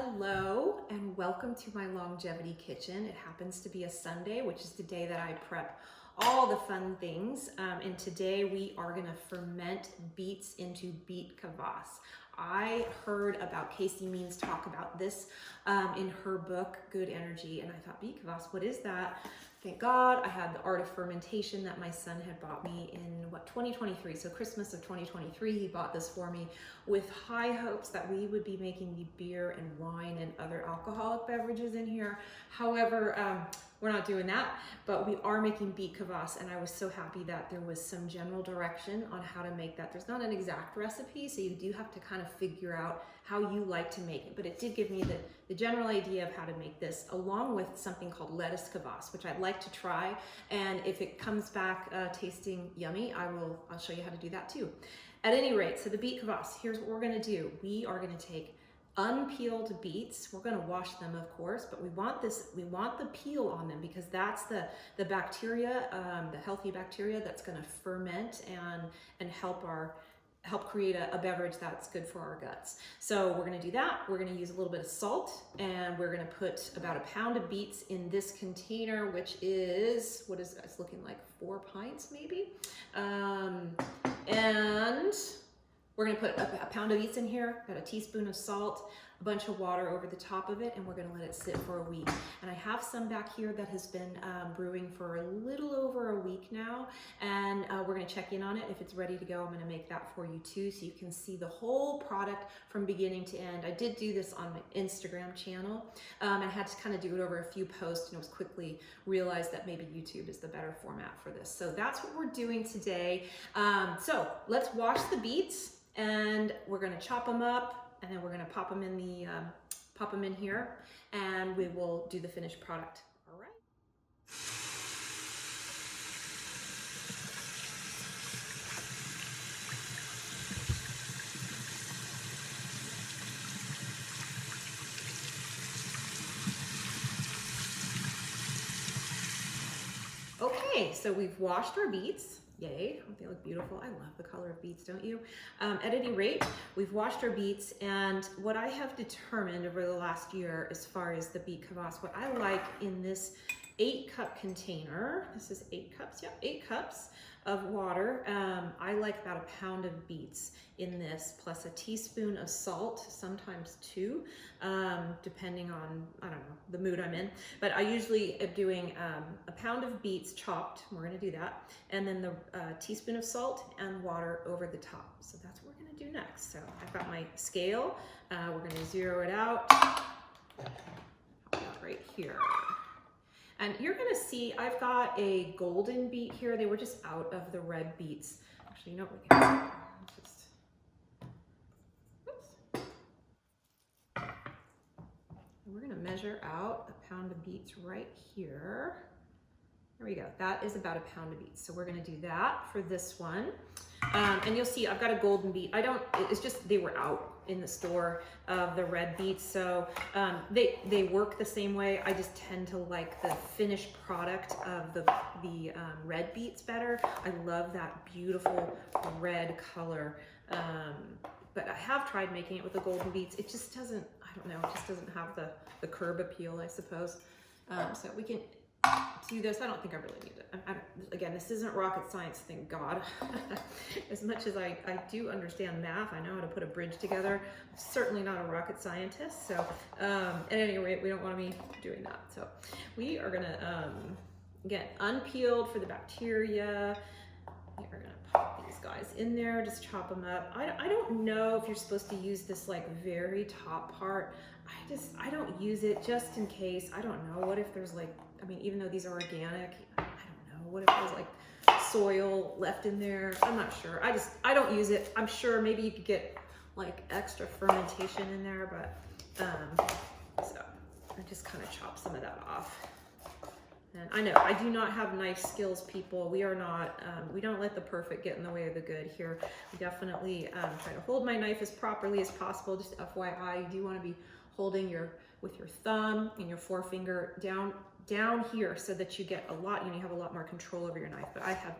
Hello and welcome to my longevity kitchen. It happens to be a Sunday, which is the day that I prep all the fun things. And today we are going to ferment beets into Beet Kvass. I heard about Casey Means talk about this in her book, Good Energy. And I thought, Beet Kvass, what is that? Thank God I had the Art of Fermentation that my son had bought me in 2023. So Christmas of 2023, he bought this for me with high hopes that we would be making the beer and wine and other alcoholic beverages in here. However, we're not doing that, but we are making Beet Kvass, and I was so happy that there was some general direction on how to make that. There's not an exact recipe, so you do have to kind of figure out how you like to make it, but it did give me the general idea of how to make this, along with something called lettuce kvass, which I'd like to try, and if it comes back tasting yummy, I'll show you how to do that too. At any rate, so the Beet Kvass, here's what we're gonna do. We are gonna take unpeeled beets. We're going to wash them, of course, but we want the peel on them because that's the bacteria, the healthy bacteria that's going to ferment and help create a beverage that's good for our guts. So we're going to do that. We're going to use a little bit of salt, and we're going to put about a pound of beets in this container, which is, what is it's looking like 4 pints maybe. And we're gonna put a pound of beets in here, got a teaspoon of salt, a bunch of water over the top of it, and we're gonna let it sit for a week. And I have some back here that has been brewing for a little over a week now, and we're gonna check in on it. If it's ready to go, I'm gonna make that for you too, so you can see the whole product from beginning to end. I did do this on my Instagram channel. I had to kind of do it over a few posts, and it was quickly realized that maybe YouTube is the better format for this. So that's what we're doing today. So let's wash the beets, and we're going to chop them up, and then we're going to pop them in here, and we will do the finished product. All right. Okay, so we've washed our beets. Yay, they look beautiful. I love the color of beets, don't you? At any rate, we've washed our beets, and what I have determined over the last year as far as the Beet Kvass, what I like in this 8-cup container, this is 8 cups, yeah, 8 cups of water. I like about a pound of beets in this, plus a teaspoon of salt, sometimes 2, depending on, I don't know, the mood I'm in. But I usually am doing a pound of beets chopped, we're gonna do that, and then the teaspoon of salt and water over the top. So that's what we're gonna do next. So I've got my scale, we're gonna zero it out, right here. And you're gonna see I've got a golden beet here. They were just out of the red beets. Actually, you know what we can do? We're gonna measure out a pound of beets right here. There we go. That is about a pound of beets. So we're gonna do that for this one. And you'll see I've got a golden beet. It's just, they were out in the store of the red beets. So they work the same way. I just tend to like the finished product of the red beets better. I love that beautiful red color. But I have tried making it with the golden beets. It just doesn't, I don't know, it just doesn't have the curb appeal, I suppose. So we can do this. I don't think I really need it. Again, this isn't rocket science, thank God. As much as I do understand math, I know how to put a bridge together. I'm certainly not a rocket scientist, so at any rate, we don't want to be doing that. So we are gonna, again, unpeeled for the bacteria. We are gonna pop these guys in there, just chop them up. I don't know if you're supposed to use this like very top part. I don't use it just in case. I don't know, what if there's like, I mean, even though these are organic, I don't know, what if there's like soil left in there? I'm not sure. I don't use it. I'm sure maybe you could get like extra fermentation in there, but so I just kind of chop some of that off. And I know I do not have knife skills, people. We are not, we don't let the perfect get in the way of the good here. We definitely try to hold my knife as properly as possible. Just FYI, you do want to be holding with your thumb and your forefinger down here so that you get a lot, you have a lot more control over your knife. But I have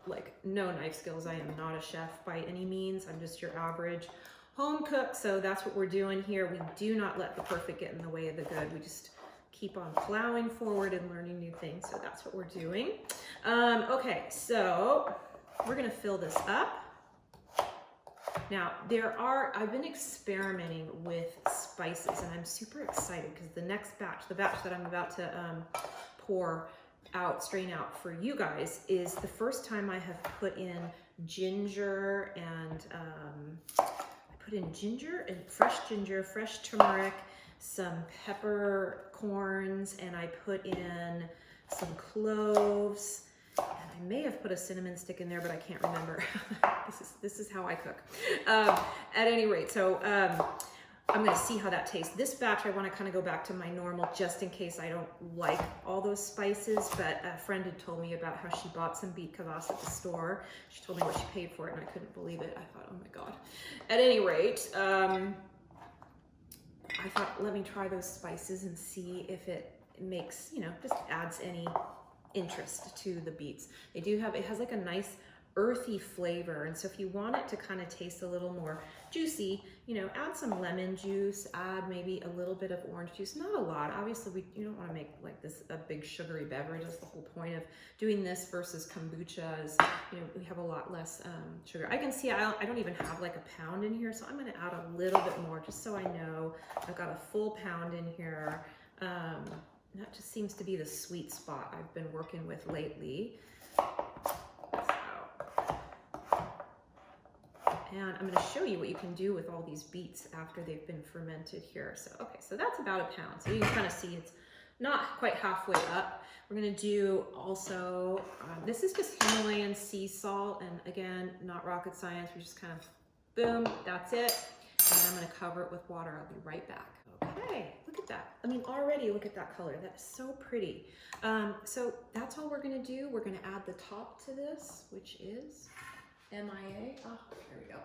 like no knife skills. I am not a chef by any means. I'm just your average home cooked, so that's what we're doing here. We do not let the perfect get in the way of the good. We just keep on plowing forward and learning new things, so that's what we're doing. Okay, so we're gonna fill this up. Now, I've been experimenting with spices, and I'm super excited because the next batch, the batch that I'm about to strain out for you guys, is the first time I have put in ginger and fresh turmeric, some peppercorns, and I put in some cloves, and I may have put a cinnamon stick in there, but I can't remember. This is how I cook. At any rate, so I'm gonna see how that tastes. This batch, I wanna kind of go back to my normal just in case I don't like all those spices, but a friend had told me about how she bought some Beet Kvass at the store. She told me what she paid for it, and I couldn't believe it. I thought, oh my God. At any rate, I thought, let me try those spices and see if it makes, just adds any interest to the beets. It has like a nice earthy flavor, and so if you want it to kind of taste a little more juicy, add some lemon juice, add maybe a little bit of orange juice, not a lot. Obviously, you don't want to make like this a big sugary beverage. That's the whole point of doing this versus kombucha is, we have a lot less sugar. I can see I don't even have like a pound in here, so I'm going to add a little bit more just so I know I've got a full pound in here. That just seems to be the sweet spot I've been working with lately. And I'm going to show you what you can do with all these beets after they've been fermented here. So, okay, so that's about a pound. So you can kind of see it's not quite halfway up. We're going to do also, this is just Himalayan sea salt. And again, not rocket science. We just kind of, boom, that's it. And I'm going to cover it with water. I'll be right back. Okay, look at that. I mean, already look at that color. That is so pretty. So that's all we're going to do. We're going to add the top to this, which is MIA. Oh, here we go.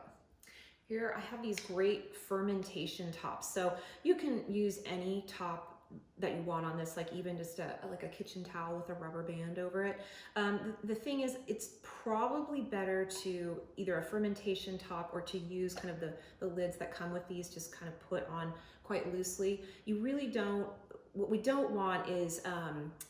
Here I have these great fermentation tops. So you can use any top that you want on this, like even just like a kitchen towel with a rubber band over it. The thing is, it's probably better to either a fermentation top or to use kind of the lids that come with these, just kind of put on quite loosely. You really don't, what we don't want is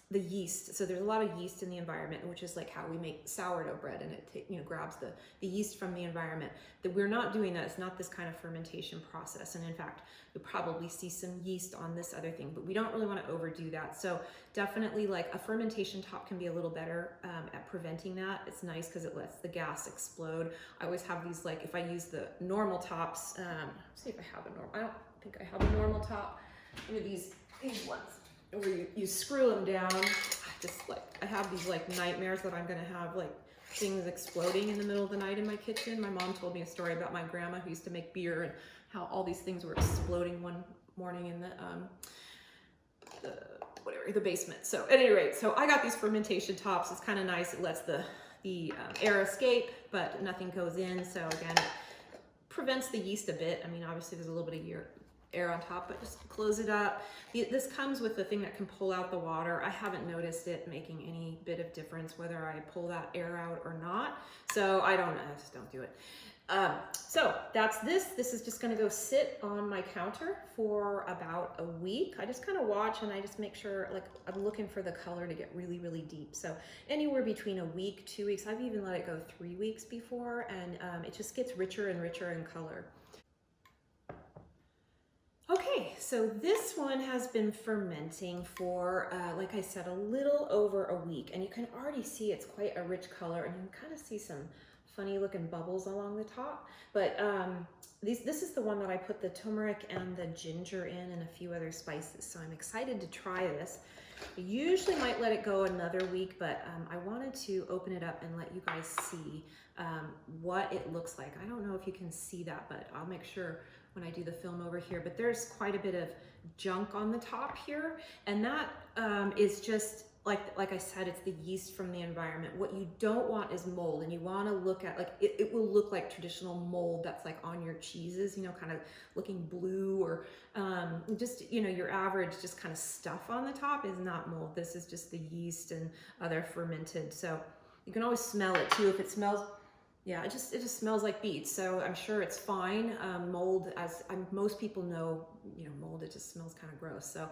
the yeast. So there's a lot of yeast in the environment, which is like how we make sourdough bread, and it grabs the yeast from the environment. That we're not doing that. It's not this kind of fermentation process. And in fact, you'll probably see some yeast on this other thing, but we don't really want to overdo that. So definitely like a fermentation top can be a little better at preventing that. It's nice because it lets the gas explode. I always have these, like if I use the normal tops, let's see if I have a normal, I don't think I have a normal top. These ones where you screw them down. I have these like nightmares that I'm gonna have like things exploding in the middle of the night in my kitchen. My mom told me a story about my grandma who used to make beer and how all these things were exploding one morning in the basement. So at any rate, so I got these fermentation tops. It's kind of nice. It lets the air escape, but nothing goes in. So again, it prevents the yeast a bit. I mean, obviously there's a little bit of air on top, but just close it up. This comes with the thing that can pull out the water. I haven't noticed it making any bit of difference whether I pull that air out or not. So I just don't do it. So that's this. This is just going to go sit on my counter for about a week. I just kind of watch and I just make sure, like, I'm looking for the color to get really, really deep. So anywhere between a week, 2 weeks. I've even let it go 3 weeks before, and it just gets richer and richer in color. Okay, so this one has been fermenting for, like I said, a little over a week, and you can already see it's quite a rich color, and you can kind of see some funny looking bubbles along the top. But this is the one that I put the turmeric and the ginger in and a few other spices, so I'm excited to try this. I usually might let it go another week, but I wanted to open it up and let you guys see what it looks like. I don't know if you can see that, but I'll make sure when I do the film over here, but there's quite a bit of junk on the top here, and that is just like I said, it's the yeast from the environment. What you don't want is mold, and you want to look at, like, it will look like traditional mold that's like on your cheeses, kind of looking blue, or just, your average just kind of stuff on the top is not mold. This is just the yeast and other fermented. So you can always smell it too. If it smells Yeah, it just smells like beets, so I'm sure it's fine. Mold, most people know, mold, it just smells kind of gross. So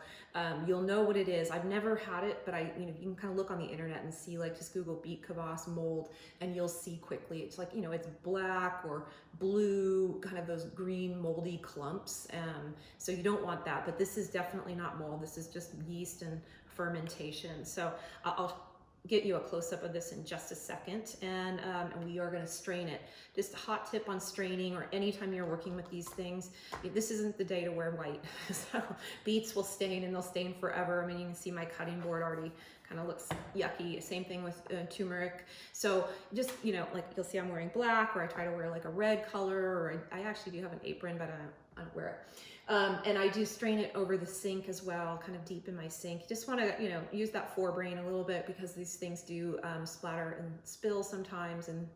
you'll know what it is. I've never had it, but you can kind of look on the internet and see, like, just Google Beet Kvass mold, and you'll see quickly. It's like, it's black or blue, kind of those green moldy clumps. So you don't want that, but this is definitely not mold. This is just yeast and fermentation. So I'll get you a close-up of this in just a second, and we are going to strain it. Just a hot tip on straining, or anytime you're working with these things, this isn't the day to wear white. So beets will stain, and they'll stain forever. I mean, you can see my cutting board already kind of looks yucky. Same thing with turmeric. So just, like, you'll see I'm wearing black, or I try to wear like a red color, or I actually do have an apron, but I don't wear it. And I do strain it over the sink as well, kind of deep in my sink. You just want to, use that forebrain a little bit, because these things do splatter and spill sometimes, and,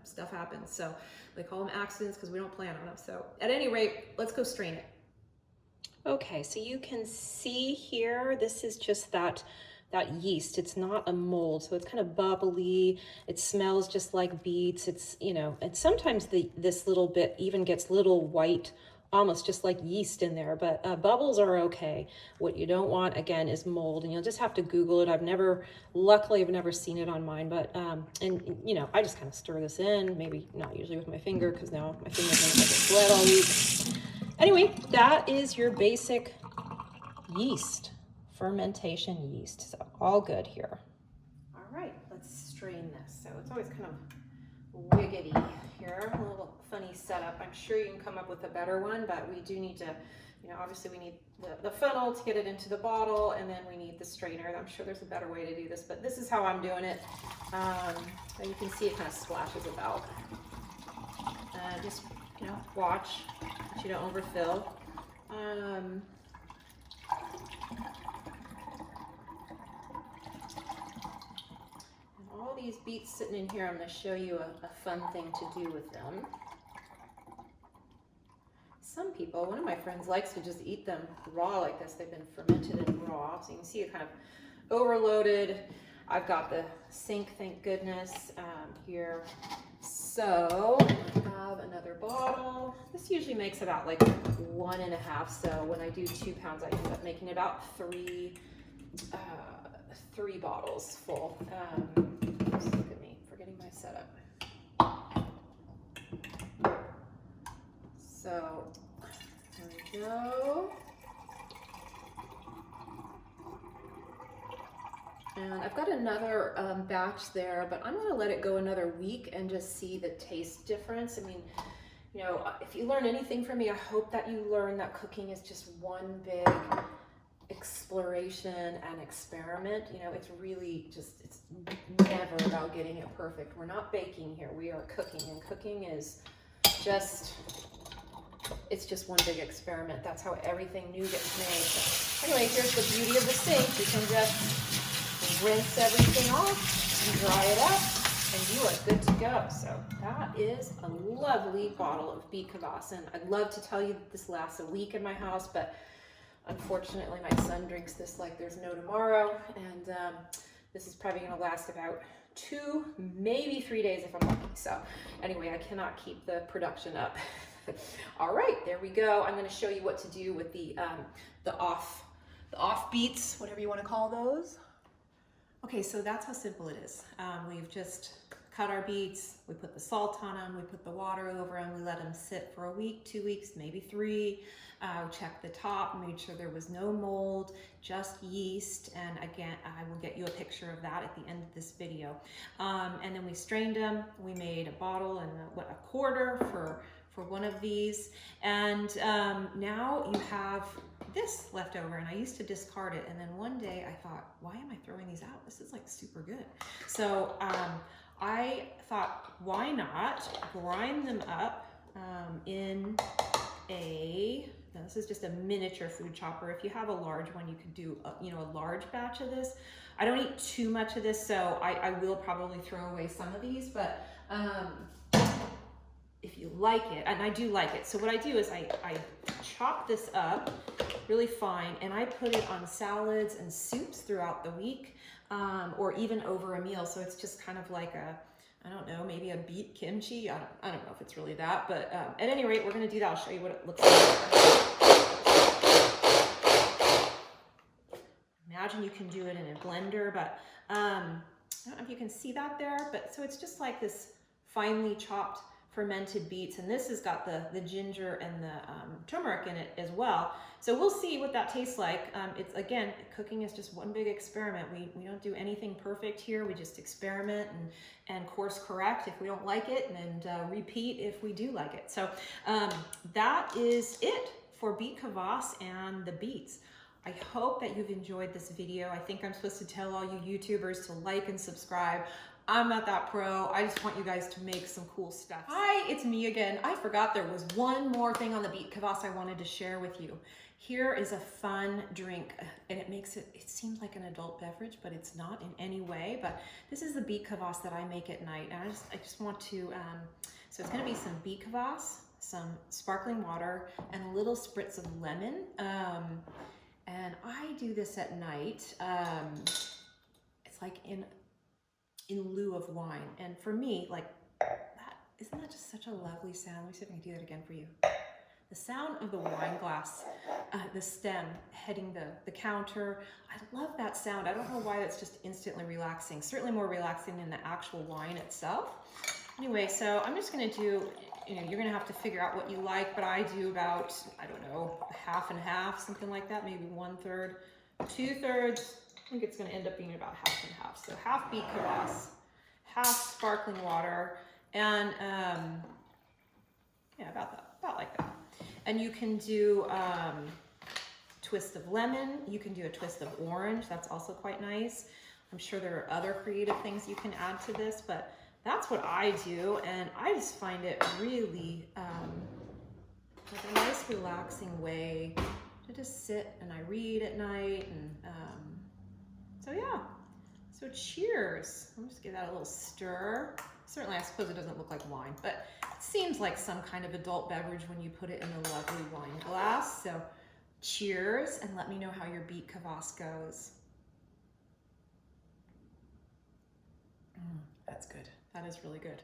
stuff happens. So they call them accidents because we don't plan on them. So at any rate, let's go strain it. Okay, so you can see here, this is just that yeast. It's not a mold, so it's kind of bubbly. It smells just like beets. It's, and sometimes this little bit even gets little white, almost just like yeast in there, but bubbles are okay. What you don't want, again, is mold, and you'll just have to Google it. Luckily I've never seen it on mine, but and I just kind of stir this in, maybe not usually with my finger, because now my finger's gonna bled all week. Anyway, that is your basic yeast, fermentation yeast. So all good here. All right, let's strain this. So it's always kind of wiggity here, a little funny setup. I'm sure you can come up with a better one, but we do need to, obviously we need the funnel to get it into the bottle, and then we need the strainer. I'm sure there's a better way to do this, but this is how I'm doing it. And you can see it kind of splashes about. Just, watch that you don't overfill. And all these beets sitting in here, I'm going to show you a fun thing to do with them. Some people, one of my friends likes to just eat them raw like this. They've been fermented and raw, so you can see it kind of overloaded. I've got the sink, thank goodness, here. So I have another bottle. This usually makes about like 1.5. So when I do 2 pounds, I end up making about three bottles full. Just look at me, forgetting my setup. So there we go. And I've got another batch there, but I'm gonna let it go another week and just see the taste difference. I mean, if you learn anything from me, I hope that you learn that cooking is just one big exploration and experiment. It's really just, it's never about getting it perfect. We're not baking here, we are cooking, and cooking is just, it's just one big experiment. That's how everything new gets made. So anyway, here's the beauty of the sink. You can just rinse everything off and dry it up, and you are good to go. So that is a lovely bottle of Beet Kvass, and I'd love to tell you that this lasts a week in my house, but unfortunately my son drinks this like there's no tomorrow, and this is probably going to last about 2, maybe 3 days if I'm lucky. So anyway, I cannot keep the production up. All right, there we go. I'm going to show you what to do with the off beets, whatever you want to call those. Okay, so that's how simple it is. We've just cut our beets, we put the salt on them, we put the water over them, we let them sit for a week, 2 weeks, maybe 3. Check the top, made sure there was no mold, just yeast, and again, I will get you a picture of that at the end of this video. And then we strained them, we made a bottle and a quarter for one of these, and now you have this left over, and I used to discard it, and then one day I thought, why am I throwing these out? This is like super good. So I thought, why not grind them up in now this is just a miniature food chopper. If you have a large one, you could do a large batch of this. I don't eat too much of this, so I will probably throw away some of these, but if you like it, and I do like it, so what I do is I chop this up really fine, and I put it on salads and soups throughout the week, or even over a meal. So it's just kind of like I don't know, maybe a beet kimchi. I don't know if it's really that, but at any rate, we're gonna do that. I'll show you what it looks like. Imagine you can do it in a blender, but I don't know if you can see that there, but so it's just like this finely chopped fermented beets, and this has got the ginger and the turmeric in it as well. So we'll see what that tastes like. It's, again, cooking is just one big experiment. We don't do anything perfect here. We just experiment and course correct if we don't like it, and repeat if we do like it. So that is it for Beet Kvass and the beets. I hope that you've enjoyed this video. I think I'm supposed to tell all you YouTubers to like and subscribe. I'm not that pro. I just want you guys to make some cool stuff. Hi, it's me again. I forgot there was one more thing on the Beet Kvass I wanted to share with you. Here is a fun drink, and it seems like an adult beverage, but it's not in any way. But this is the Beet Kvass that I make at night. And I just want to, so it's gonna be some Beet Kvass, some sparkling water, and a little spritz of lemon. And I do this at night. It's like in lieu of wine. And for me, like, isn't that just such a lovely sound? Let me see if I can do that again for you. The sound of the wine glass, the stem hitting the counter. I love that sound. I don't know why that's just instantly relaxing. Certainly more relaxing than the actual wine itself. Anyway, so I'm just gonna do, you're gonna have to figure out what you like, but I do about, I don't know, half and half, something like that, maybe 1/3, 2/3. I think it's gonna end up being about half and half. So half Beet Kvass, half sparkling water, and yeah, about like that. And you can do twist of lemon, you can do a twist of orange, that's also quite nice. I'm sure there are other creative things you can add to this, but that's what I do, and I just find it really like a nice relaxing way to just sit and I read at night, and so yeah, so cheers. I'll just give that a little stir. Certainly, I suppose it doesn't look like wine, but it seems like some kind of adult beverage when you put it in a lovely wine glass. So cheers, and let me know how your Beet Kvass goes. That's good. That is really good.